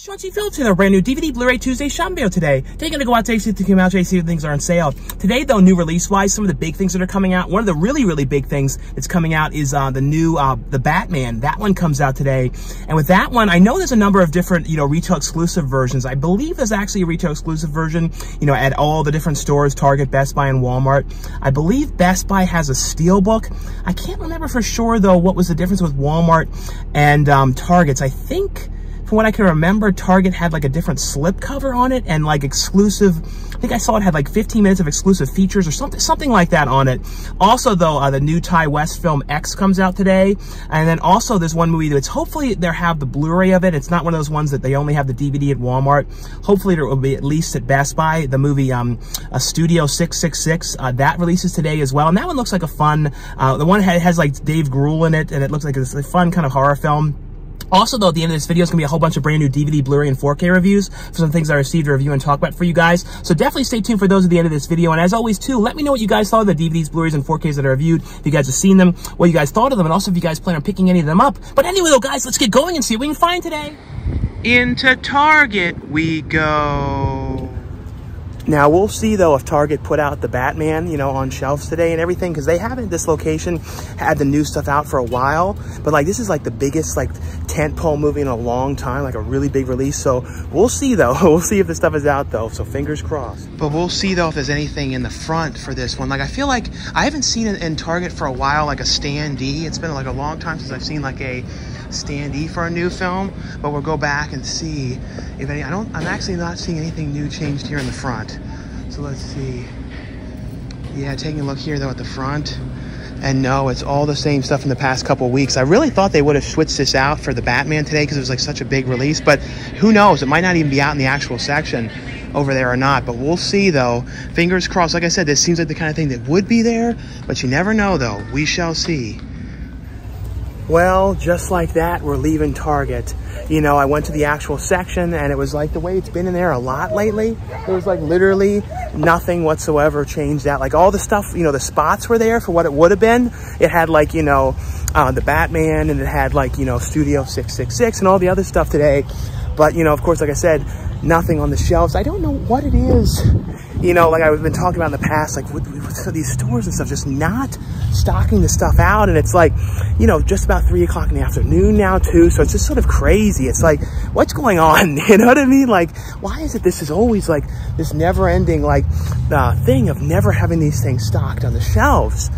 Chauncey Phillips in a brand new DVD Blu-ray Tuesday shopping video today. Taking to go out today, see if they come out today, see if things are on sale. Today, though, new release-wise, some of the big things that are coming out. One of the really big things that's coming out is the new the Batman. That one comes out today. And with that one, I know there's a number of different, retail exclusive versions. I believe there's actually a retail exclusive version, at all the different stores, Target, Best Buy, and Walmart. I believe Best Buy has a Steelbook. I can't remember for sure, though, what was the difference with Walmart and Target's. I think, from what I can remember, Target had like a different slipcover on it and like exclusive. I think I saw it had like 15 minutes of exclusive features or something like that on it. Also, though, the new Ty West film X comes out today. And then also there's one movie that's hopefully they'll have the Blu-ray of it. It's not one of those ones that they only have the DVD at Walmart. Hopefully it will be at least at Best Buy. The movie Studio 666, that releases today as well. And that one looks like a fun, the one has like Dave Grohl in it, and it looks like it's a fun kind of horror film. Also, though, at the end of this video is going to be a whole bunch of brand new DVD, Blu-ray, and 4K reviews for some things I received to review and talk about for you guys. So definitely stay tuned for those at the end of this video. And as always, too, let me know what you guys thought of the DVDs, Blu-rays, and 4Ks that I reviewed. If you guys have seen them, what you guys thought of them, and also if you guys plan on picking any of them up. But anyway, though, guys, let's get going and see what we can find today. Into Target we go. Now, we'll see, though, if Target put out the Batman, on shelves today and everything, because they haven't, this location, had the new stuff out for a while. But, like, this is, like, the biggest, like, tentpole movie in a long time, like a really big release. So we'll see, though. We'll see if the stuff is out, though. So fingers crossed. But we'll see, though, if there's anything in the front for this one. Like, I feel like I haven't seen it in Target for a while, like a standee. It's been, like, a long time since I've seen, like, a standee for a new film, but we'll go back and see if any. I'm actually not seeing anything new changed here in the front. So let's see. Yeah, taking a look here though at the front, and no, it's all the same stuff from the past couple weeks. I really thought they would have switched this out for the Batman today because it was like such a big release, but who knows? It might not even be out in the actual section over there or not, but we'll see though. Fingers crossed. Like I said, this seems like the kind of thing that would be there, but you never know though. We shall see. Well, just like that, we're leaving Target. I went to the actual section, and it was like the way it's been in there a lot lately. There was like literally nothing whatsoever changed out. Like all the stuff, the spots were there for what it would have been. It had like, the Batman, and it had like, Studio 666 and all the other stuff today. But, of course, like I said, nothing on the shelves. I don't know what it is. Like I've been talking about in the past, like with these stores and stuff, just not stocking the stuff out. And it's like, just about 3 o'clock in the afternoon now too. So it's just sort of crazy. It's like, what's going on? You know what I mean? Like, why is it this is always like this never ending, like thing of never having these things stocked on the shelves?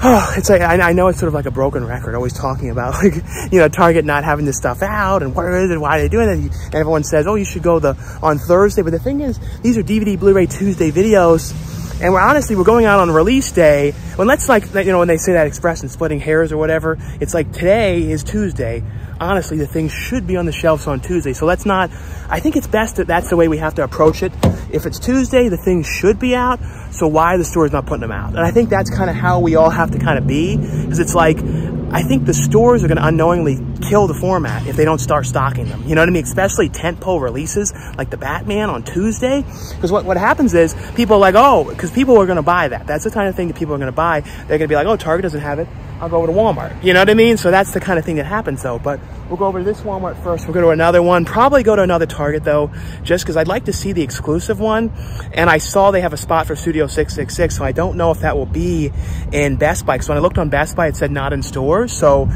Oh, it's like, I know it's sort of like a broken record, always talking about like, Target not having this stuff out and what is it, why are they doing it? And everyone says, oh, you should go on Thursday. But the thing is, these are DVD Blu-ray Tuesday videos. And we're going out on release day. When let's like, when they say that expression, splitting hairs or whatever, it's like today is Tuesday. Honestly, the things should be on the shelves on Tuesday. So let's not, I think it's best that that's the way we have to approach it. If it's Tuesday, the things should be out. So why the store is not putting them out? And I think that's kind of how we all have to kind of be. Because it's like, I think the stores are going to unknowingly kill the format if they don't start stocking them. You know what I mean? Especially tentpole releases like the Batman on Tuesday. Because what happens is people are like, oh, because people are going to buy that. That's the kind of thing that people are going to buy. They're going to be like, oh, Target doesn't have it. I'll go over to Walmart. You know what I mean? So that's the kind of thing that happens though. But we'll go over to this Walmart first. We'll go to another one. Probably go to another Target though, just because I'd like to see the exclusive one. And I saw they have a spot for Studio 666. So I don't know if that will be in Best Buy. Because when I looked on Best Buy, it said not in stores. So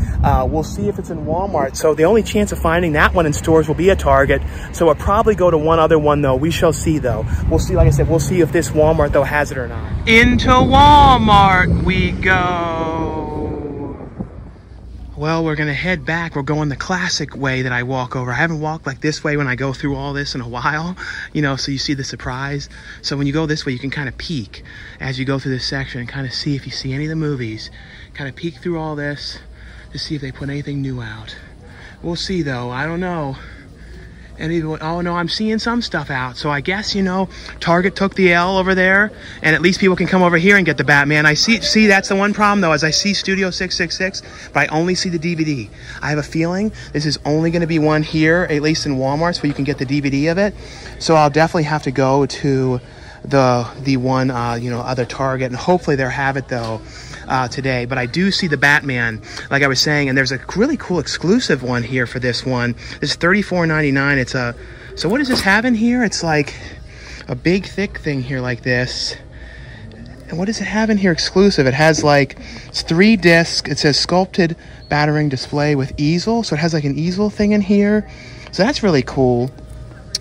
we'll see if it's in Walmart. So the only chance of finding that one in stores will be a Target. So we'll probably go to one other one though. We shall see though. We'll see, like I said, we'll see if this Walmart though has it or not. Into Walmart we go. Well, we're going to head back. We're going the classic way that I walk over. I haven't walked like this way when I go through all this in a while, so you see the surprise. So when you go this way, you can kind of peek as you go through this section and kind of see if you see any of the movies. Kind of peek through all this to see if they put anything new out. We'll see, though. I don't know. Oh no, I'm seeing some stuff out. So I guess, Target took the L over there, and at least people can come over here and get the Batman. I see that's the one problem though, is I see Studio 666, but I only see the DVD. I have a feeling this is only going to be one here, at least in Walmart, where you can get the DVD of it. So I'll definitely have to go to the one, other Target, and hopefully they'll have it though. today, but I do see the Batman, like I was saying, and there's a really cool exclusive one here for this one. This is $34.99. It's a, so what does this have in here? It's like a big thick thing here like this. And what does it have in here exclusive? It has like, it's 3 discs. It says sculpted battering display with easel. So it has like an easel thing in here. So that's really cool.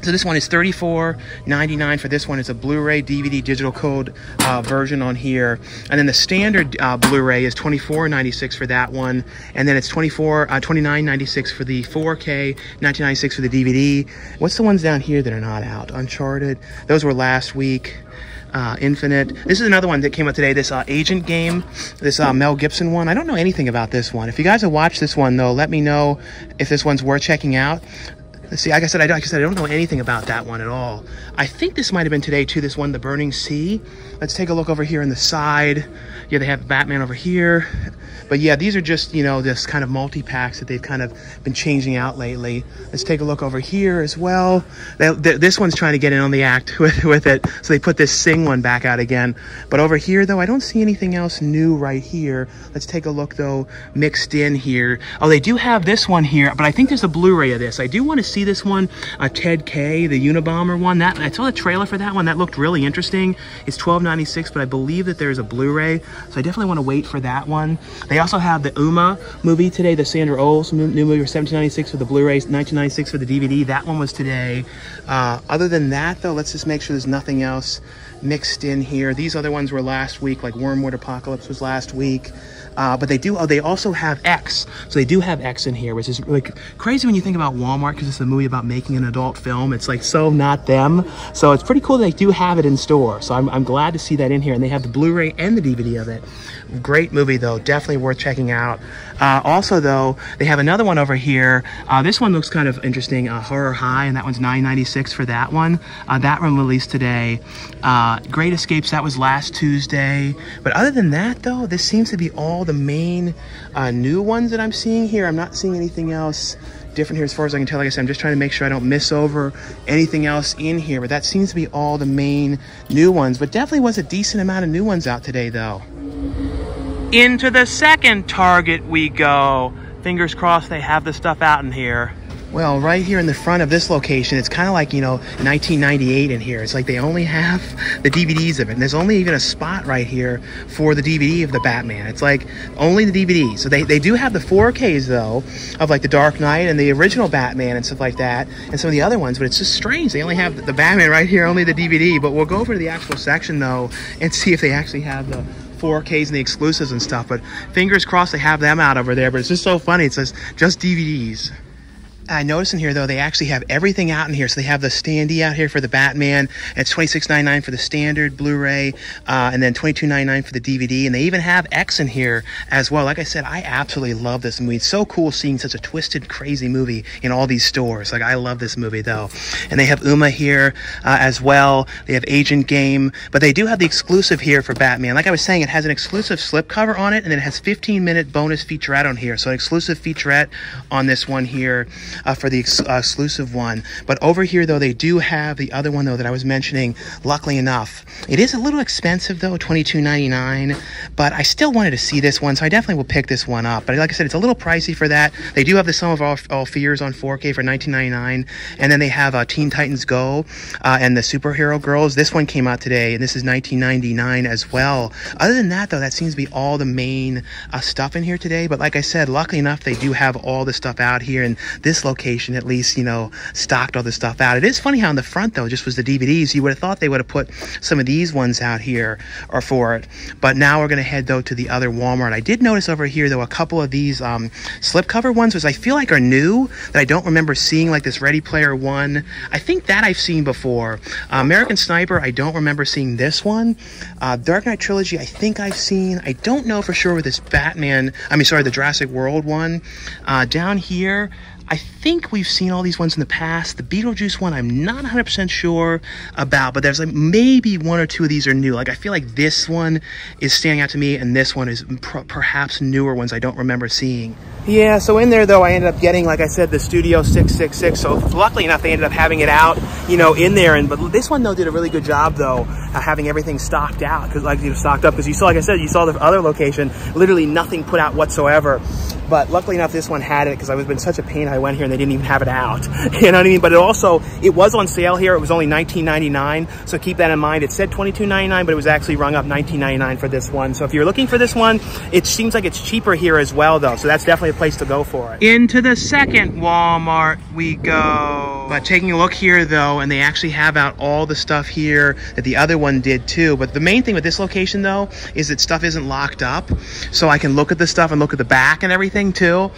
So this one is $34.99 for this one. It's a Blu-ray DVD digital code version on here. And then the standard Blu-ray is $24.96 for that one. And then it's $29.96 for the 4K, $19.96 for the DVD. What's the ones down here that are not out? Uncharted. Those were last week. Infinite. This is another one that came out today, this Agent Game, this Mel Gibson one. I don't know anything about this one. If you guys have watched this one, though, let me know if this one's worth checking out. Let's see, like I said, I don't know anything about that one at all. I think this might have been today, too, this one, The Burning Sea. Let's take a look over here on the side. Yeah, they have Batman over here. But yeah, these are just, you know, this kind of multi-packs that they've kind of been changing out lately. Let's take a look over here as well. This one's trying to get in on the act with it, so they put this Sing one back out again. But over here, though, I don't see anything else new right here. Let's take a look, though, mixed in here. Oh, they do have this one here, but I think there's a Blu-ray of this. I do want to see this one, Ted K, the Unabomber one. I saw the trailer for that one. That looked really interesting. It's $12.96, but I believe that there's a Blu-ray, so I definitely want to wait for that one. They also have the Umma movie today, the Sandra Oh new movie, for $17.96 for the Blu-ray, $19.96 for the DVD. That one was today. Other than that, though, let's just make sure there's nothing else mixed in here. These other ones were last week, like Wormwood Apocalypse was last week. But they also have X. So they do have X in here, which is like crazy when you think about Walmart, because it's a movie about making an adult film. It's like so not them. So it's pretty cool they do have it in store. So I'm glad to see that in here. And they have the Blu-ray and the DVD of it. Great movie, though. Definitely worth checking out. Also, though, they have another one over here. This one looks kind of interesting, Horror High, and that one's $9.96 for that one. That one released today. Great Escapes, that was last Tuesday. But other than that, though, this seems to be all the main new ones that I'm seeing here. I'm not seeing anything else different here as far as I can tell. Like I said, I'm just trying to make sure I don't miss over anything else in here. But that seems to be all the main new ones. But definitely was a decent amount of new ones out today, though. Into the second Target we go. Fingers crossed they have the stuff out in here. Well, right here in the front of this location, it's kind of like, you know, 1998 in here. It's like they only have the DVDs of it. And there's only even a spot right here for the DVD of the Batman. It's like only the DVD. So they do have the 4Ks, though, of like the Dark Knight and the original Batman and stuff like that. And some of the other ones. But it's just strange. They only have the Batman right here, only the DVD. But we'll go over to the actual section, though, and see if they actually have the 4Ks and the exclusives and stuff. But fingers crossed they have them out over there. But it's just so funny. It says just DVDs. I noticed in here, though, they actually have everything out in here. So they have the standee out here for the Batman. And it's $26.99 for the standard Blu-ray, and then $22.99 for the DVD. And they even have X in here as well. Like I said, I absolutely love this movie. It's so cool seeing such a twisted, crazy movie in all these stores. Like, I love this movie, though. And they have Umma here as well. They have Agent Game. But they do have the exclusive here for Batman. Like I was saying, it has an exclusive slipcover on it, and then it has 15-minute bonus featurette on here. So an exclusive featurette on this one here. For the exclusive one. But over here, though, they do have the other one, though, that I was mentioning, luckily enough. It is a little expensive, though, $22.99, but I still wanted to see this one, so I definitely will pick this one up. But like I said, it's a little pricey for that. They do have the Sum of All Fears on 4K for $19.99, and then they have Teen Titans Go and the Super Hero Girls. This one came out today, and this is $19.99 as well. Other than that, though, that seems to be all the main stuff in here today. But like I said, luckily enough, they do have all the stuff out here, and this location at least, you know, stocked all the stuff out. It is funny how in the front, though, just was the DVDs. You would have thought they would have put some of these ones out here or for it. But now we're going to head, though, to the other Walmart. I did notice over here, though, a couple of these slipcover ones, which I feel like are new, that I don't remember seeing, like this Ready Player One. I think that I've seen before. American Sniper, I don't remember seeing this one. Dark Knight Trilogy, I think I've seen. I don't know for sure with this Batman, the Jurassic World one. Down here, I think think we've seen all these ones in the past. The Beetlejuice one, I'm not 100% sure about, but there's like maybe one or two of these are new. Like I feel like this one is standing out to me, and this one is perhaps newer ones I don't remember seeing. Yeah, so in there though, I ended up getting, like I said, the Studio 666. So luckily enough, they ended up having it out, you know, in there. And but this one though did a really good job though, having everything stocked out, because like, you know, stocked up, because you saw, like I said, you saw the other location, literally nothing put out whatsoever. But luckily enough, this one had it, because I was in such a pain. I went here and they didn't even have it out. You know what I mean? But it was on sale here. It was only $19.99. So keep that in mind. It said $22.99, but it was actually rung up $19.99 for this one. So if you're looking for this one, it seems like it's cheaper here as well, though. So that's definitely a place to go for it. Into the second Walmart we go. But taking a look here, though, and they actually have out all the stuff here that the other one did too. But the main thing with this location, though, is that stuff isn't locked up. So I can look at the stuff and look at the back and everything too.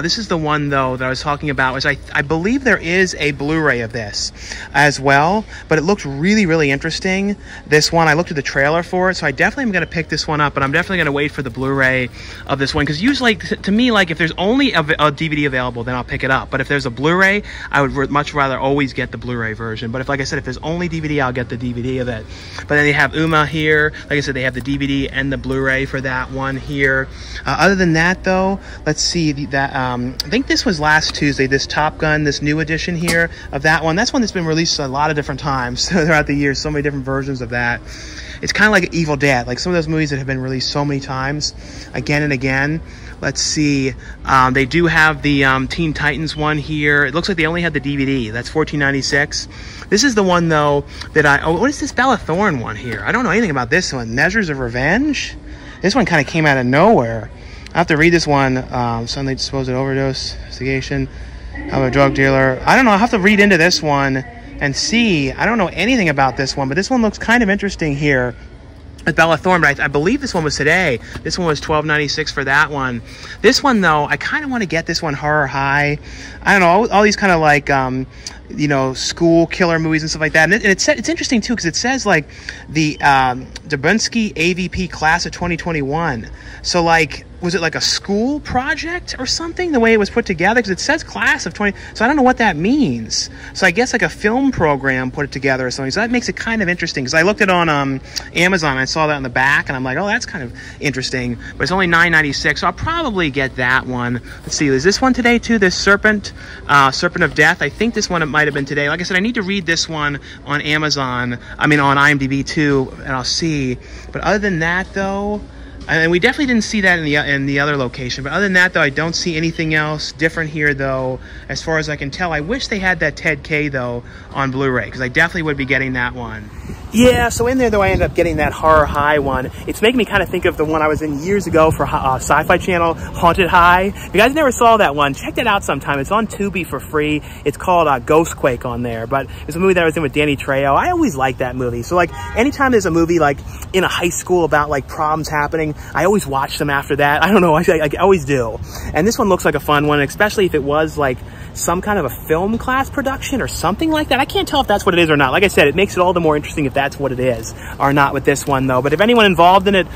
This is the one though that I was talking about, was I believe there is a Blu-ray of this as well, but it looked really, really interesting. This one, I looked at the trailer for it, so I definitely am going to pick this one up, but I'm definitely going to wait for the Blu-ray of this one, because usually, to me, like if there's only a DVD available, then I'll pick it up. But if there's a Blu-ray, I would much rather always get the Blu-ray version. But if, like I said, if there's only DVD, I'll get the DVD of it. But then they have Umma here. Like I said, they have the DVD and the Blu-ray for that one here. Other than that though, let's see, I think this was last Tuesday, this Top Gun, this new edition here of that one. That's one that's been released a lot of different times throughout the years, so many different versions of that. It's kind of like Evil Dead, like some of those movies that have been released so many times, again and again. Let's see, they do have the Teen Titans one here. It looks like they only had the DVD. That's $14.96. This is the one though that what is this Bella Thorne one here? I don't know anything about this one. Measures of Revenge? This one kind of came out of nowhere. I have to read this one. Suddenly disposed of overdose, investigation of a drug dealer. I don't know. I have to read into this one and see. I don't know anything about this one, but this one looks kind of interesting here with Bella Thorne. But I believe this one was today. This one was $12.96 for that one. This one though, I kind of want to get this one, Horror High. I don't know, all these kind of like you know, school killer movies and stuff like that. And it's interesting too, because it says like the Dubinsky AVP class of 2021. So like, was it like a school project or something, the way it was put together? Because it says class of 20, so I don't know what that means. So I guess like a film program put it together or something. So that makes it kind of interesting, because I looked it on Amazon. I saw that in the back and I'm like, oh, that's kind of interesting. But it's only $9.96, so I'll probably get that one. Let's see, is this one today too, this Serpent of Death? I think this one, it might have been today. Like I said, I need to read this one on Amazon, I mean on IMDb too, and I'll see. But other than that though, and we definitely didn't see that in the other location. But other than that, though, I don't see anything else different here, though, as far as I can tell. I wish they had that Ted K, though, on Blu-ray, because I definitely would be getting that one. Yeah, so in there, though, I ended up getting that Horror High one. It's making me kind of think of the one I was in years ago for Sci-Fi Channel, Haunted High. If you guys never saw that one, check that out sometime. It's on Tubi for free. It's called Ghostquake on there. But it's a movie that I was in with Danny Trejo. I always like that movie. So, like, anytime there's a movie, like, in a high school about, like, problems happening, I always watch them after that. I don't know, I always do. And this one looks like a fun one, especially if it was, like, some kind of a film class production or something like that. I can't tell if that's what it is or not. Like I said, it makes it all the more interesting if that's what it is or not with this one, though. But if anyone involved in it,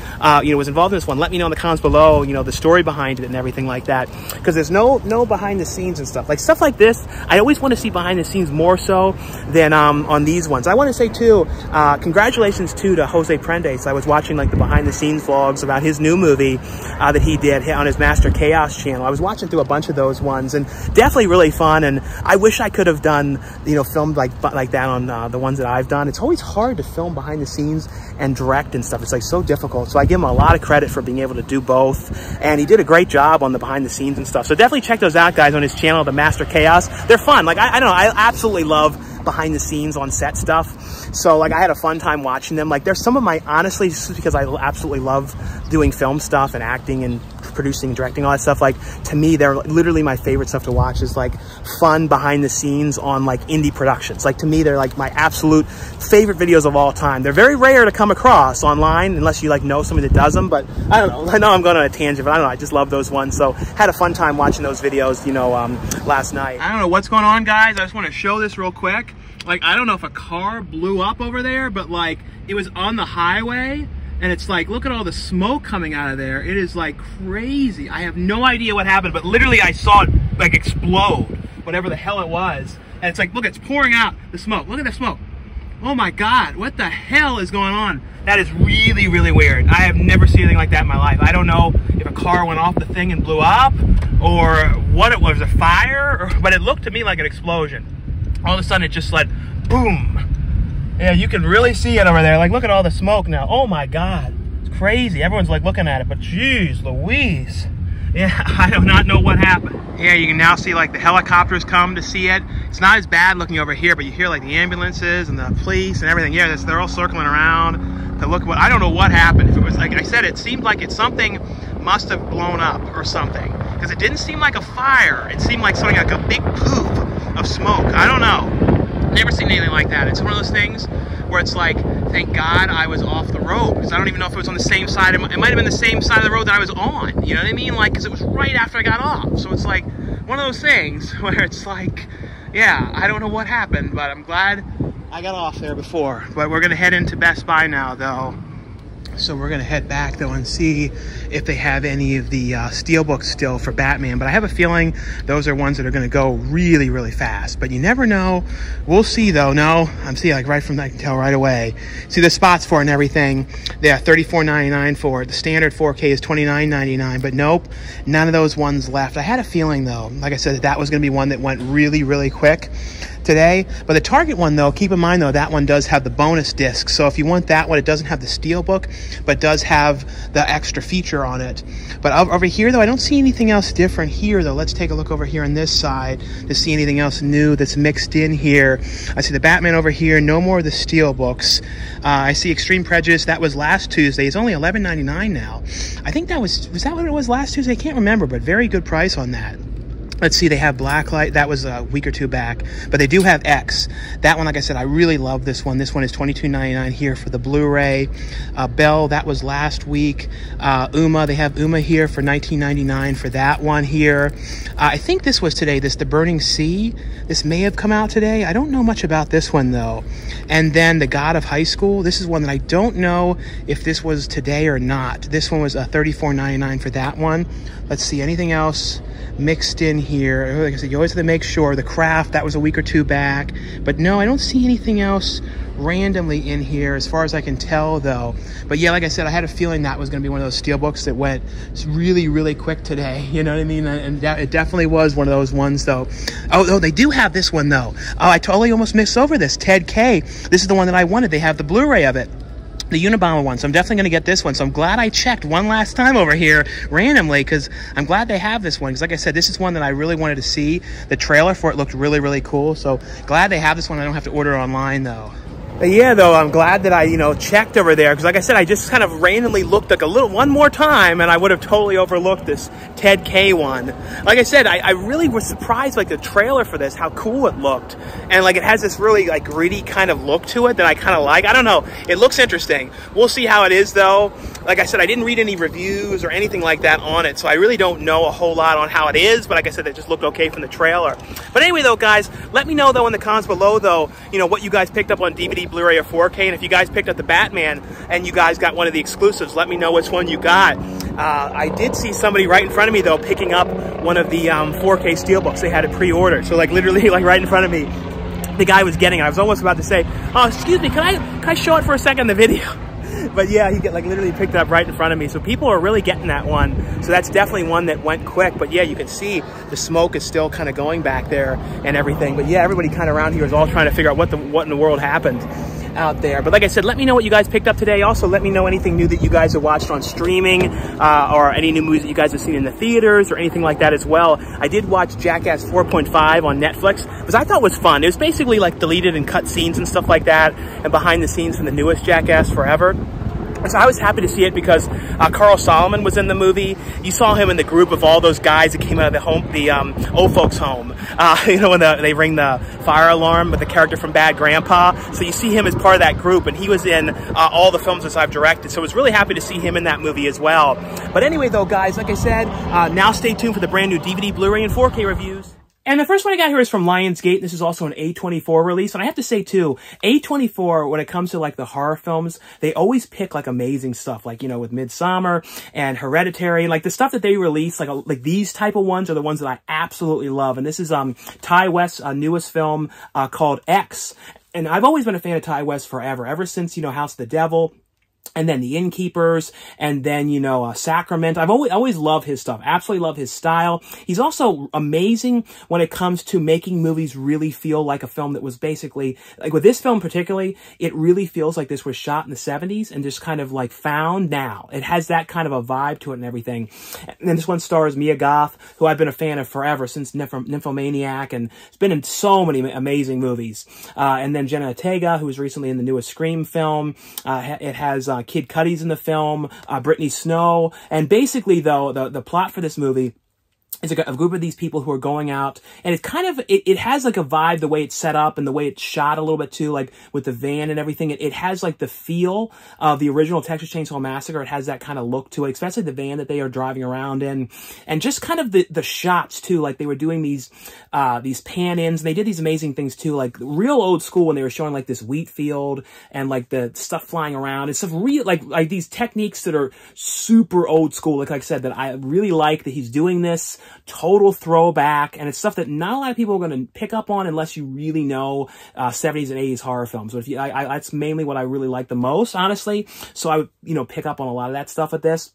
you know, was involved in this one, let me know in the comments below, you know, the story behind it and everything like that. Because there's no behind the scenes and stuff. Like stuff like this, I always want to see behind the scenes more so than on these ones. I want to say too, congratulations too to Jose Prendes. I was watching like the behind the scenes vlogs about his new movie that he did on his Master Chaos channel. I was watching through a bunch of those ones, and definitely really fun. And I wish I could have done, you know, filmed like that on the ones that I've done. It's always hard to film behind the scenes and direct and stuff. It's like so difficult. So I give him a lot of credit for being able to do both, and he did a great job on the behind the scenes and stuff. So definitely check those out, guys, on his channel, the Master Chaos. They're fun. Like I don't know, I absolutely love behind the scenes on set stuff. So like I had a fun time watching them. Like there's some of my, honestly, just because I absolutely love doing film stuff and acting and producing and directing, all that stuff, like to me they're literally my favorite stuff to watch, is like fun behind the scenes on like indie productions. Like to me they're like my absolute favorite videos of all time. They're very rare to come across online unless you like know somebody that does them. But I don't know, I know I'm going on a tangent, but I don't know, I just love those ones. So had a fun time watching those videos, you know, last night. I don't know what's going on, guys. I just want to show this real quick. Like I don't know if a car blew up over there, but like it was on the highway. And it's like, look at all the smoke coming out of there. It is like crazy. I have no idea what happened, but literally I saw it like explode, whatever the hell it was. And it's like, look, it's pouring out the smoke. Look at the smoke. Oh my God, what the hell is going on? That is really, really weird. I have never seen anything like that in my life. I don't know if a car went off the thing and blew up, or what it was, a fire, but it looked to me like an explosion. All of a sudden it just like, boom. Yeah, you can really see it over there. Like, look at all the smoke now. Oh my God, it's crazy. Everyone's like looking at it, but geez Louise. Yeah, I do not know what happened. Yeah, you can now see like the helicopters come to see it. It's not as bad looking over here, but you hear like the ambulances and the police and everything. Yeah, they're all circling around to look what, I don't know what happened. If it was, like I said, it seemed like it's something must have blown up or something. Because it didn't seem like a fire. It seemed like something like a big poof of smoke. I don't know. Never seen anything like that. It's one of those things where it's like, thank God I was off the road, because I don't even know if it was on the same side. It might have been the same side of the road that I was on. You know what I mean? Like, because it was right after I got off. So it's like one of those things where it's like, yeah, I don't know what happened, but I'm glad I got off there before. But we're gonna head into Best Buy now, though. So we're gonna head back though and see if they have any of the steelbooks still for Batman. But I have a feeling those are ones that are gonna go really, really fast. But you never know. We'll see though. No, I'm seeing like right from, I can tell right away. See the spots for it and everything. They are $34.99 for it. The standard 4K is $29.99. But nope, none of those ones left. I had a feeling though, like I said, that was gonna be one that went really, really quick today. But the Target one though, keep in mind though, that one does have the bonus disc. So if you want that one, it doesn't have the steelbook, but does have the extra feature on it. But over here though, I don't see anything else different here though. Let's take a look over here on this side to see anything else new that's mixed in here. I see the Batman over here, no more of the steelbooks. I see Extreme Prejudice, that was last Tuesday. It's only $11.99 now. I think that was that what it was last Tuesday? I can't remember, but very good price on that. Let's see, they have Blacklight. That was a week or two back. But they do have X. That one, like I said, I really love this one. This one is $22.99 here for the Blu-ray. Bell, that was last week. Umma, they have Umma here for $19.99 for that one here. I think this was today, the Burning Sea. This may have come out today. I don't know much about this one, though. And then The God of High School. This is one that I don't know if this was today or not. This one was $34.99 for that one. Let's see, anything else mixed in here? Like I said, you always have to make sure. The Craft, that was a week or two back. But no, I don't see anything else randomly in here as far as I can tell though. But yeah, like I said, I had a feeling that was going to be one of those steelbooks that went really, really quick today. You know what I mean? And it definitely was one of those ones though. Oh, they do have this one though. Oh, I totally almost missed over this. Ted K. This is the one that I wanted. They have the Blu-ray of it. The Unabomber one, so I'm definitely going to get this one. So I'm glad I checked one last time over here randomly, because I'm glad they have this one. Because like I said, this is one that I really wanted to see. The trailer for it looked really, really cool. So glad they have this one. I don't have to order it online though. But yeah, though, I'm glad that I, checked over there. Because like I said, I just kind of randomly looked like one more time, and I would have totally overlooked this Ted K one. Like I said, I really was surprised, like the trailer for this, how cool it looked. And like it has this really like gritty kind of look to it that I kind of like. I don't know. It looks interesting. We'll see how it is though. Like I said, I didn't read any reviews or anything like that on it, so I really don't know a whole lot on how it is. But like I said, it just looked okay from the trailer. But anyway though, guys, let me know though in the comments below though, what you guys picked up on DVD, Blu-ray, or 4K. And if you guys picked up the Batman and you guys got one of the exclusives, let me know which one you got. I did see somebody right in front of me though picking up one of the 4K steelbooks. They had it pre-ordered, so like literally like right in front of me the guy was getting it. I was almost about to say, oh, excuse me, can I show it for a second in the video? But yeah, he like literally picked it up right in front of me. So people are really getting that one. So that's definitely one that went quick. But yeah, you can see the smoke is still kind of going back there and everything. But yeah, everybody kind of around here is all trying to figure out what in the world happened out there. But like I said, let me know what you guys picked up today. Also, let me know anything new that you guys have watched on streaming, or any new movies that you guys have seen in the theaters or anything like that as well. I did watch Jackass 4.5 on Netflix, because I thought it was fun. It was basically like deleted and cut scenes and stuff like that, and behind the scenes from the newest Jackass Forever. So I was happy to see it because Carl Solomon was in the movie. You saw him in the group of all those guys that came out of the old folks home. When they ring the fire alarm with the character from Bad Grandpa. So you see him as part of that group, and he was in all the films that I've directed. So I was really happy to see him in that movie as well. But anyway though, guys, like I said, now stay tuned for the brand new DVD, Blu-ray, and 4K reviews. And the first one I got here is from Lionsgate. This is also an A24 release. And I have to say, too, A24, when it comes to, like, the horror films, they always pick, like, amazing stuff. Like, you know, with Midsommar and Hereditary. Like, the stuff that they release, like these type of ones are the ones that I absolutely love. And this is Ty West's newest film called X. And I've always been a fan of Ty West forever. Ever since, you know, House of the Devil. And then The Innkeepers, and then, you know, Sacrament. I've always loved his stuff. Absolutely love his style. He's also amazing when it comes to making movies really feel like a film that was basically, like with this film particularly, it really feels like this was shot in the 70s and just kind of like found now. It has that kind of a vibe to it and everything. And then this one stars Mia Goth, who I've been a fan of forever since Nymphomaniac, and it's been in so many amazing movies. And then Jenna Ortega, who was recently in the newest Scream film. It has Kid Cudi's in the film, Brittany Snow, and basically, though, the plot for this movie is a group of these people who are going out, and it's kind of, it has like a vibe, the way it's set up and the way it's shot a little bit too, like with the van and everything. It has like the feel of the original Texas Chainsaw Massacre. It has that kind of look to it, especially the van that they are driving around in, and just kind of the shots too. Like they were doing these pan-ins, and they did these amazing things too, like real old school when they were showing like this wheat field and like the stuff flying around. It's some real, like these techniques that are super old school, like I said, that I really like that he's doing this. Total throwback, and it's stuff that not a lot of people are going to pick up on unless you really know 70s and 80s horror films. But if you, that's mainly what I really like the most, honestly. So I would, you know, pick up on a lot of that stuff with this.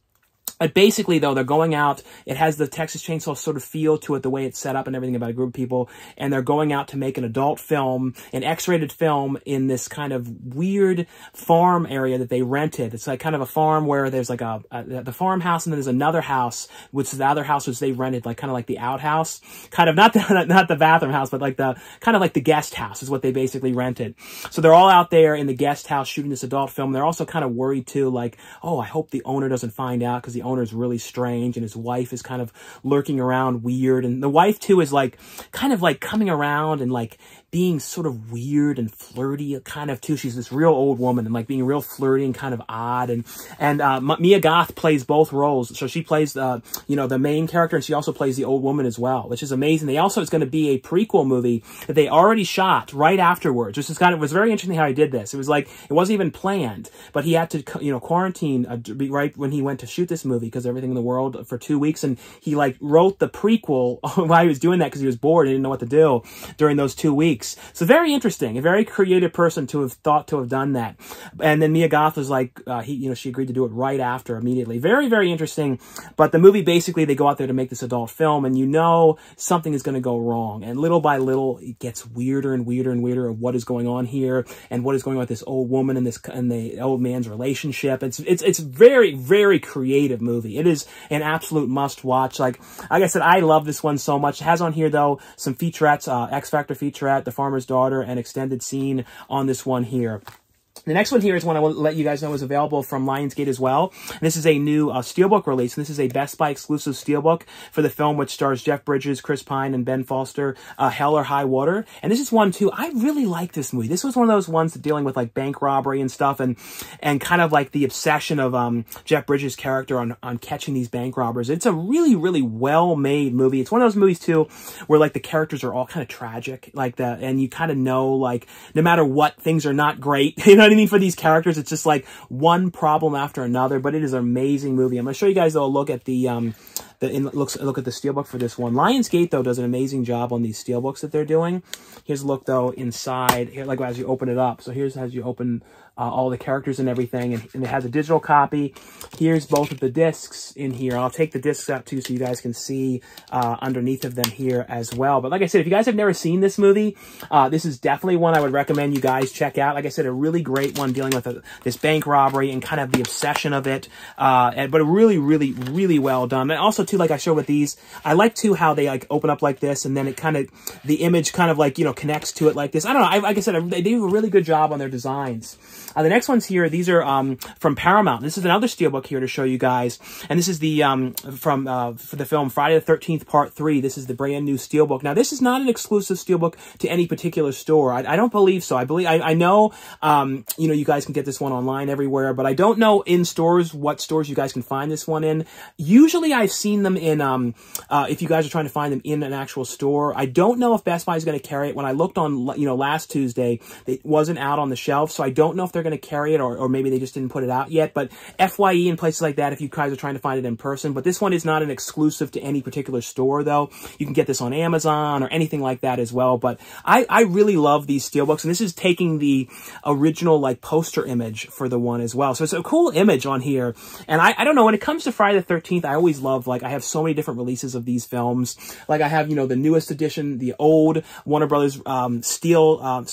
But basically, though, they're going out. It has the Texas Chainsaw sort of feel to it, the way it's set up and everything about a group of people. And they're going out to make an adult film, an X-rated film in this kind of weird farm area that they rented. It's like kind of a farm where there's like the farmhouse, and then there's another house, which is the other house which they rented, like kind of like the outhouse. Kind of not the bathroom house, but like the kind of like the guest house is what they basically rented. So they're all out there in the guest house shooting this adult film. They're also kind of worried too, like, oh, I hope the owner doesn't find out, because the owner's really strange, and his wife is kind of lurking around weird, and the wife too is like kind of like coming around and like being sort of weird and flirty kind of too. She's this real old woman and like being real flirty and kind of odd, and Mia Goth plays both roles. So she plays you know, the main character, and she also plays the old woman as well, which is amazing. They also, it's going to be a prequel movie that they already shot right afterwards, which is kind of, it was very interesting how he did this. It was like, it wasn't even planned, but he had to, you know, quarantine right when he went to shoot this movie because everything in the world for 2 weeks, and he like wrote the prequel while he was doing that because he was bored and didn't know what to do during those 2 weeks. So very interesting, a very creative person to have thought to have done that. And then Mia Goth was like, you know, she agreed to do it right after, immediately. Very, very interesting. But the movie, basically, they go out there to make this adult film, and you know something is going to go wrong. And little by little, it gets weirder and weirder and weirder of what is going on here, and what is going on with this old woman and the old man's relationship. It's very, very creative movie. It is an absolute must watch. Like I said, I love this one so much. It has on here though some featurettes, X Factor featurette, The Farmer's Daughter, and extended scene on this one here. The next one here is one I want to let you guys know is available from Lionsgate as well. And this is a new Steelbook release. And this is a Best Buy exclusive Steelbook for the film, which stars Jeff Bridges, Chris Pine, and Ben Foster, Hell or High Water. And this is one, too, I really like this movie. This was one of those ones that dealing with, like, bank robbery and stuff, and kind of, like, the obsession of Jeff Bridges' character on catching these bank robbers. It's a really, really well-made movie. It's one of those movies, too, where, like, the characters are all kind of tragic, like that, and you kind of know, like, no matter what, things are not great. You know what I mean? For these characters, it's just like one problem after another, but it is an amazing movie. I'm going to show you guys, though, a look at the look at the Steelbook for this one. Lionsgate, though, does an amazing job on these Steelbooks that they're doing. Here's a look, though, inside here, like as you open it up. So here's as you open all the characters and everything, and it has a digital copy. Here's both of the discs in here. I'll take the discs out too so you guys can see underneath of them here as well. But like I said, if you guys have never seen this movie, this is definitely one I would recommend you guys check out. Like I said, a really great one dealing with this bank robbery and kind of the obsession of it, but really, really, really well done. And also too, like I showed with these, I like too how they like open up like this, and then it kind of, the image kind of like, you know, connects to it like this. I don't know, like I said, they do a really good job on their designs. The next ones here, these are from Paramount. This is another Steelbook here to show you guys. And this is the for the film Friday the 13th Part 3. This is the brand new Steelbook. Now, this is not an exclusive Steelbook to any particular store. I don't believe so. I know, you know, you guys can get this one online everywhere, but I don't know in stores what stores you guys can find this one in. Usually I've seen seen them in, if you guys are trying to find them in an actual store. I don't know if Best Buy is going to carry it. When I looked on, last Tuesday, it wasn't out on the shelf, so I don't know if they're going to carry it, or maybe they just didn't put it out yet. But FYE and places like that, if you guys are trying to find it in person. But this one is not an exclusive to any particular store, though. You can get this on Amazon or anything like that as well. But I really love these steelbooks, and this is taking the original like poster image for the one as well. So it's a cool image on here. And I don't know, when it comes to Friday the 13th, I always love, like, I have so many different releases of these films. Like, I have, the newest edition, the old Warner Brothers steelbook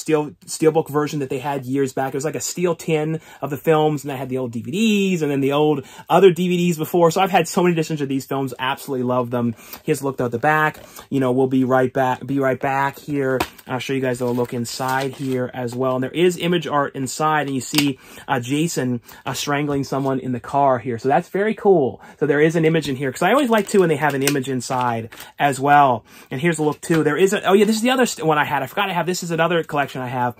version that they had years back. It was like a steel tin of the films, and I had the old DVDs, and then the old other DVDs before. So I've had so many editions of these films. Absolutely love them. Here's a look at the back. We'll be right back here. I'll show you guys a look inside here as well. And there is image art inside, and you see Jason strangling someone in the car here. So that's very cool. So there is an image in here, because I always like to when they have an image inside as well. And here's a look too. There is oh yeah, this is the other one I had. I forgot I have, this is another collection I have.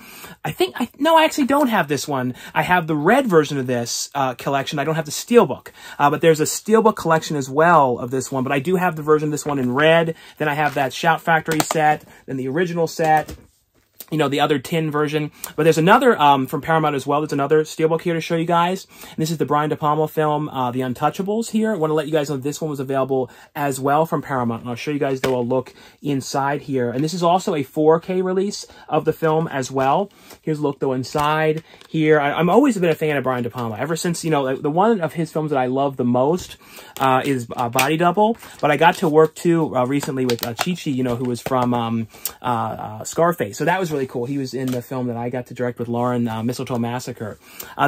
No, I actually don't have this one. I have the red version of this collection. I don't have the steelbook, but there's a steelbook collection as well of this one. But I do have the version of this one in red. Then I have that Shout Factory set, then the original set, the other tin version. But there's another from Paramount as well. There's another steelbook here to show you guys. And this is the Brian De Palma film, The Untouchables here. I want to let you guys know this one was available as well from Paramount. And I'll show you guys, though, a look inside here. And this is also a 4K release of the film as well. Here's a look, though, inside here. I'm always been a fan of Brian De Palma. Ever since, the one of his films that I love the most is Body Double. But I got to work, too, recently with Chi-Chi, who was from Scarface. So that was really cool. He was in the film that I got to direct with Lauren, Mistletoe Massacre.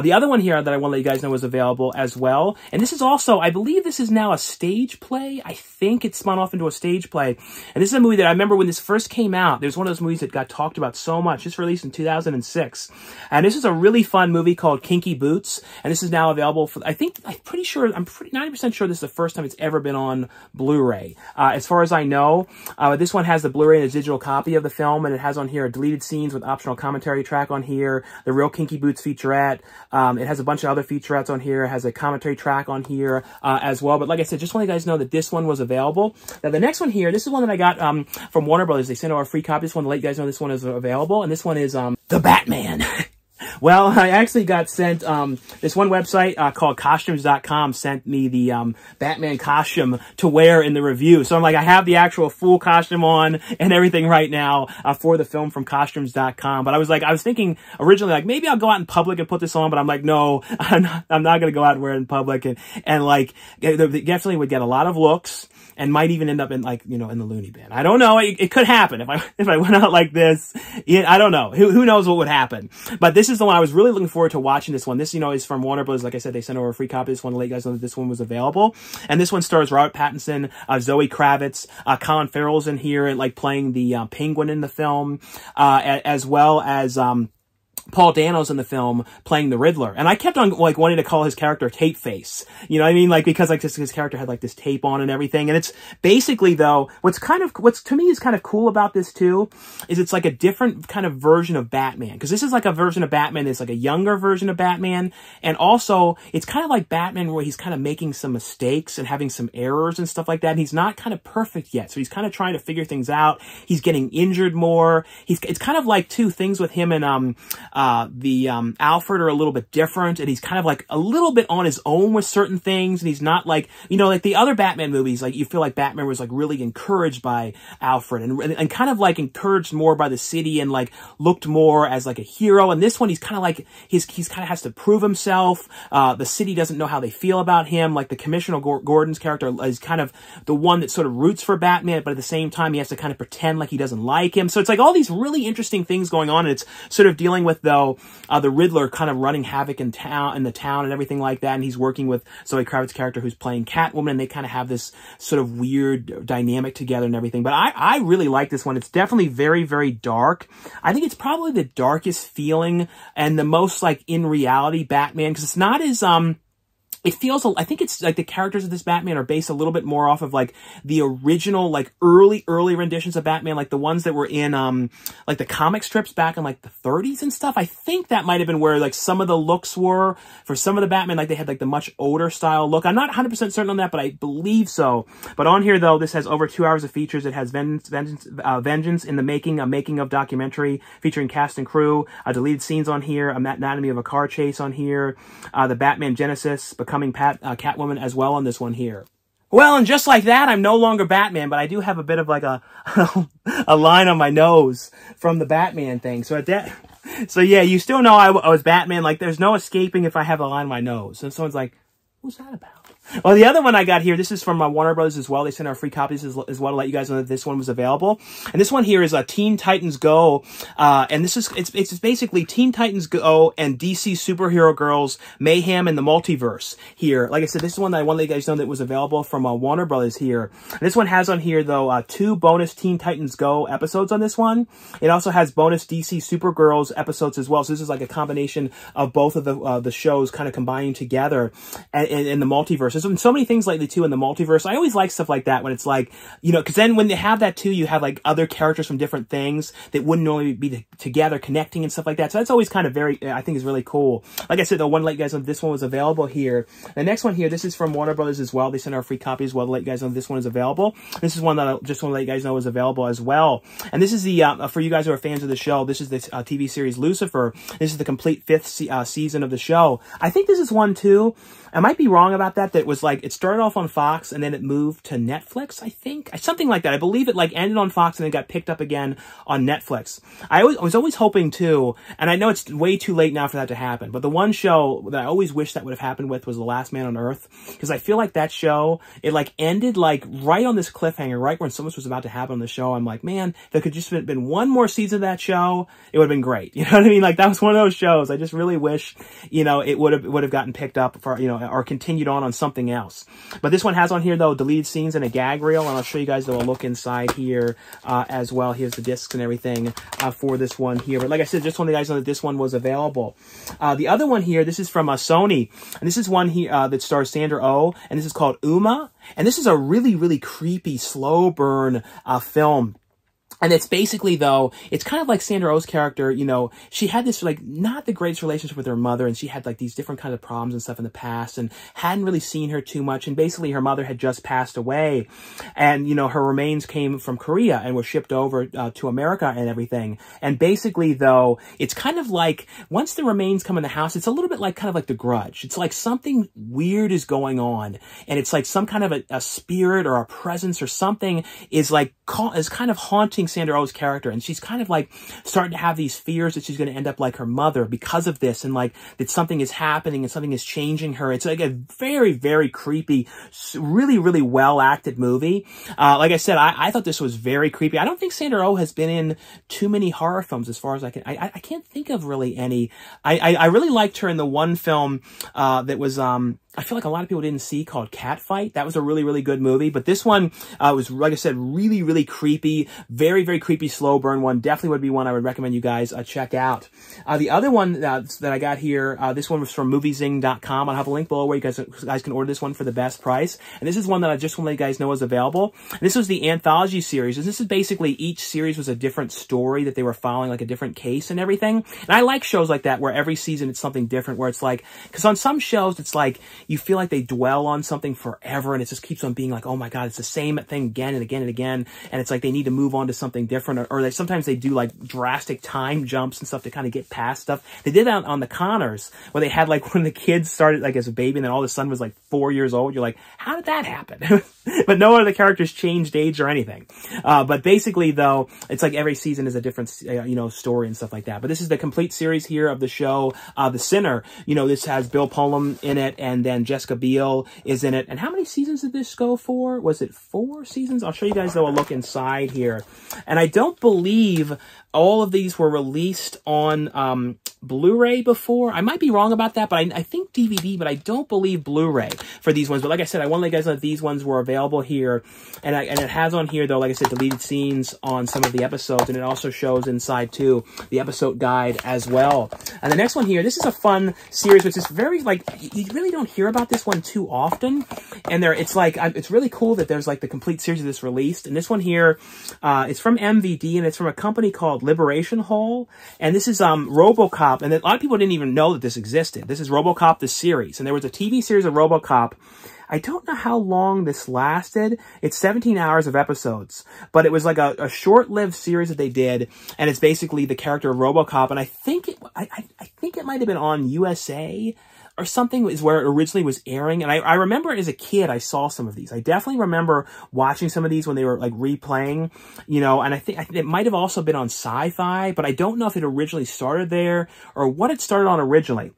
The other one here that I want to let you guys know is available as well. And this is also, I believe this is now a stage play. I think it spun off into a stage play. And this is a movie that I remember when this first came out. There's one of those movies that got talked about so much. Just released in 2006. And this is a really fun movie called Kinky Boots. And this is now available for, I'm pretty 90% sure this is the first time it's ever been on Blu-ray. As far as I know, this one has the Blu-ray and a digital copy of the film. And it has on here a deleted scenes with optional commentary track on here, the real Kinky Boots featurette. It has a bunch of other featurettes on here. It has a commentary track on here as well. But like I said, just want you guys to know that this one was available. Now the next one here, this is one that I got from Warner Brothers. They sent over a free copy. This one to let you guys know this one is available. And this one is The Batman. Well, I actually got sent, this one website called costumes.com sent me the Batman costume to wear in the review. So I'm like, I have the actual full costume on and everything right now for the film from costumes.com. But I was thinking originally, like, maybe I'll go out in public and put this on. But I'm like, no, I'm not going to go out and wear it in public. And like, they definitely would get a lot of looks. And might even end up in, like, in the loony bin. I don't know. It could happen if I went out like this. I don't know. Who knows what would happen? But this is the one I was really looking forward to watching. This one. This, is from Warner Bros. Like I said, they sent over a free copy. This one to let you guys know that this one was available. And this one stars Robert Pattinson, Zoe Kravitz, Colin Farrell's in here, like playing the Penguin in the film, as well as Paul Dano's in the film playing the Riddler. And I kept on like wanting to call his character Tape Face. You know what I mean? Like, because like his character had like this tape on and everything. And it's basically, though, what's to me is kind of cool about this too, is it's like a different kind of version of Batman. Because this is like a version of Batman that's like a younger version of Batman. And also it's kind of like Batman where he's kind of making some mistakes and having some errors and stuff like that. And he's not kind of perfect yet. So he's kind of trying to figure things out. He's getting injured more. It's kind of like two things with him and, Alfred are a little bit different, and he's kind of like a little bit on his own with certain things, and he's not like, like the other Batman movies, like you feel like Batman was like really encouraged by Alfred and kind of like encouraged more by the city and like looked more as like a hero. And this one, he's kind of like, he's kind of has to prove himself. The city doesn't know how they feel about him. Like the Commissioner Gordon's character is kind of the one that sort of roots for Batman, but at the same time, he has to kind of pretend like he doesn't like him. So it's like all these really interesting things going on, and it's sort of dealing with, though, the Riddler kind of running havoc in the town and everything like that. And he's working with Zoe Kravitz's character who's playing Catwoman, and they kind of have this sort of weird dynamic together and everything. But I really like this one. It's definitely very, very dark. I think it's probably the darkest feeling and the most like in reality Batman, because it's not as, it feels, I think it's like the characters of this Batman are based a little bit more off of like the original, like early renditions of Batman, like the ones that were in, like the comic strips back in like the 30s and stuff. I think that might have been where like some of the looks were for some of the Batman, like they had like the much older style look. I'm not 100% certain on that, but I believe so. But on here though, this has over 2 hours of features. It has Vengeance in the making, a making of documentary featuring cast and crew, deleted scenes on here, anatomy of a car chase on here, the Batman Genesis, becoming Catwoman as well on this one here. Well, and just like that, I'm no longer Batman, but I do have a bit of like a a line on my nose from the Batman thing. So yeah, you still know I was Batman. Like, there's no escaping if I have a line on my nose. And someone's like, who's that about? Well, the other one I got here, this is from Warner Brothers as well. They sent our free copies as well to let you guys know that this one was available. And this one here is Teen Titans Go. And this is, it's basically Teen Titans Go and DC Super Hero Girls Myhem and the Multiverse here. Like I said, this is one that I want to let you guys know that was available from Warner Brothers here. And this one has on here, though, 2 bonus Teen Titans Go episodes on this one. It also has bonus DC Super Girls episodes as well. So this is like a combination of both of the shows kind of combining together in the multiverse. There's been so many things lately, too, in the multiverse. I always like stuff like that when it's like, you know, because then when they have that, too, you have, like, other characters from different things that wouldn't normally be together, connecting and stuff like that. So that's always kind of I think is really cool. Like I said, the one to let you guys know this one was available here. The next one here, this is from Warner Brothers as well. They sent our free copy as well to let you guys know this one is available. This is one that I just want to let you guys know is available as well. And this is the, for you guys who are fans of the show, this is the TV series Lucifer. This is the complete 5th season of the show. I think this is one, too. I might be wrong about that. That was like, it started off on Fox and then it moved to Netflix, I think. Something like that. I believe it like ended on Fox and then got picked up again on Netflix. I was always hoping too, and I know it's way too late now for that to happen, but the one show that I always wish that would have happened with was The Last Man on Earth, because I feel like that show, it like ended like right on this cliffhanger, right when so much was about to happen on the show. I'm like, man, if there could just have been one more season of that show, it would have been great. You know what I mean? Like, that was one of those shows. I just really wish, you know, it would have gotten picked up for, you know, or continued on something else. But this one has on here, though, deleted scenes and a gag reel, and I'll show you guys, though, a look inside here as well. Here's the discs and everything for this one here. But like I said, just want you guys know that this one was available. The other one here, this is from Sony, and this is one here that stars Sandra Oh, and this is called Umma, and this is a really, really creepy, slow burn film. And it's basically, though, it's kind of like Sandra Oh's character, you know, she had this, like, not the greatest relationship with her mother, and she had, like, these different kinds of problems and stuff in the past, and hadn't really seen her too much, and basically her mother had just passed away, and, you know, her remains came from Korea and were shipped over to America and everything. And basically, though, it's kind of like, once the remains come in the house, it's a little bit like, kind of like The Grudge. It's like something weird is going on, and it's like some kind of a spirit or a presence or something is, like, is kind of haunting Sandra Oh's character, and she's kind of like starting to have these fears that she's going to end up like her mother because of this, and like that something is happening and something is changing her. It's like a very, very creepy, really, really well acted movie. Like I said, I thought this was very creepy. I don't think Sandra Oh has been in too many horror films as far as I can't think of really any. I really liked her in the one film that was I feel like a lot of people didn't see, called Catfight. That was a really, really good movie. But this one was, like I said, really, really creepy. Very, very creepy, slow burn one. Definitely would be one I would recommend you guys check out. The other one that I got here, this one was from moviezing.com. I'll have a link below where you guys can order this one for the best price. And this is one that I just want to let you guys know is available. And this was the anthology series. And this is basically, each series was a different story that they were following, like a different case and everything. And I like shows like that where every season it's something different, where it's like, because on some shows it's like, you feel like they dwell on something forever, and it just keeps on being like, oh my god, it's the same thing again and again and again, and it's like they need to move on to something different, or sometimes they do like drastic time jumps and stuff to kind of get past stuff. They did that on the Conners, where they had like when the kids started like as a baby, and then all of a sudden was like 4 years old. You're like, how did that happen? But no one of the characters changed age or anything. But basically, though, it's like every season is a different, you know, story and stuff like that. But this is the complete series here of the show, The Sinner. You know, this has Bill Pullman in it, and then Jessica Biel is in it. And how many seasons did this go for? Was it 4 seasons? I'll show you guys, though, a look inside here. And I don't believe all of these were released on Blu-ray before. I might be wrong about that, but I think DVD, but I don't believe Blu-ray for these ones. But like I said, I want to let you guys know that these ones were available here. And it has on here, though, like I said, deleted scenes on some of the episodes. And it also shows inside, too, the episode guide as well. And the next one here, this is a fun series, which is very, like, you really don't hear about this one too often. And it's like, it's really cool that there's, like, the complete series of this released. And this one here, it's from MVD, and it's from a company called Liberation Hall. And this is RoboCop. And a lot of people didn't even know that this existed. This is RoboCop, the series. And there was a TV series of RoboCop. I don't know how long this lasted. It's 17 hours of episodes, but it was like a short-lived series that they did, and it's basically the character of RoboCop. And I think it might have been on USA or something is where it originally was airing. And I remember as a kid, I saw some of these. I definitely remember watching some of these when they were like replaying, you know, and I think it might have also been on Sci-Fi, but I don't know if it originally started there or what it started on originally.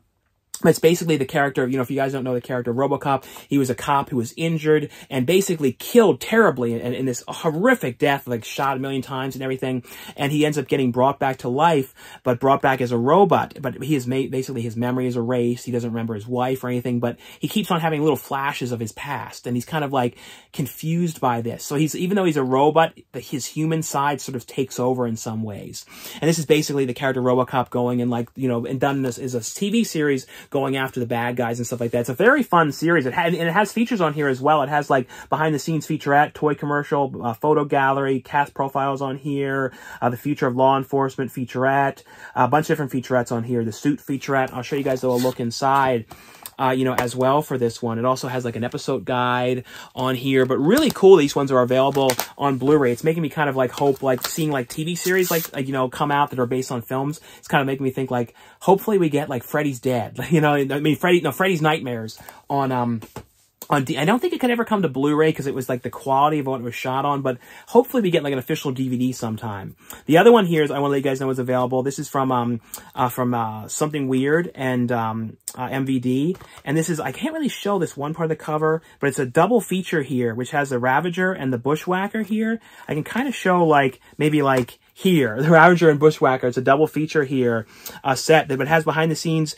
It's basically the character, you know, if you guys don't know the character of RoboCop, he was a cop who was injured and basically killed terribly in this horrific death, like shot a million times and everything. And he ends up getting brought back to life, but brought back as a robot. But he is basically his memory is erased. He doesn't remember his wife or anything, but he keeps on having little flashes of his past. And he's kind of like confused by this. So even though he's a robot, his human side sort of takes over in some ways. And this is basically the character RoboCop going and like, you know, and done this as a TV series going after the bad guys and stuff like that. It's a very fun series. It has features on here as well. It has like behind the scenes featurette, toy commercial, photo gallery, cast profiles on here, the future of law enforcement featurette, a bunch of different featurettes on here, the suit featurette. I'll show you guys a look inside. You know, as well for this one. It also has like an episode guide on here, but really cool. These ones are available on Blu-ray. It's making me kind of like hope, like seeing like TV series, like you know, come out that are based on films. It's kind of making me think like, hopefully we get like Freddy's Dead, you know, I mean, Freddy's Nightmares on I don't think it could ever come to Blu-ray because it was like the quality of what it was shot on, but hopefully we get like an official DVD sometime. The other one here is I want to let you guys know is available. This is from Something Weird and MVD, and this is, I can't really show this one part of the cover, but it's a double feature here, which has the Ravager and the Bushwhacker here. I can kind of show like maybe like here, the Ravager and Bushwhacker. It's a double feature here, set that has behind the scenes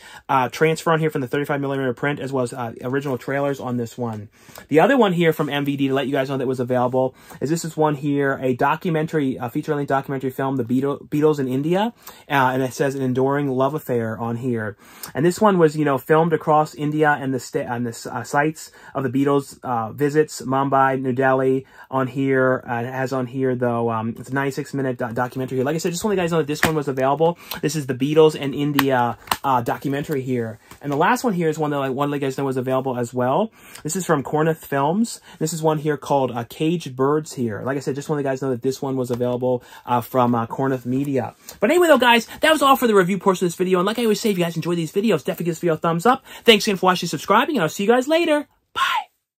transfer on here from the 35mm print, as well as original trailers on this one. The other one here from MVD, to let you guys know that was available, is this is one here, a documentary, feature-length documentary film, The Beatles in India, and it says an enduring love affair on here. And this one was, you know, filmed across India and the sites of the Beatles visits, Mumbai, New Delhi on here. It has on here though, it's a 96-minute documentary here. Like I said, just want you guys know that this one was available. This is the Beatles and India documentary here. And the last one here is one that I want to let you guys know was available as well. This is from Corneth Films. This is one here called Caged Birds here. Like I said, just want you guys know that this one was available from Corneth Media. But anyway though, guys, that was all for the review portion of this video. And like I always say, if you guys enjoy these videos, definitely give this video a thumbs up. Thanks again for watching and subscribing, and I'll see you guys later. Bye.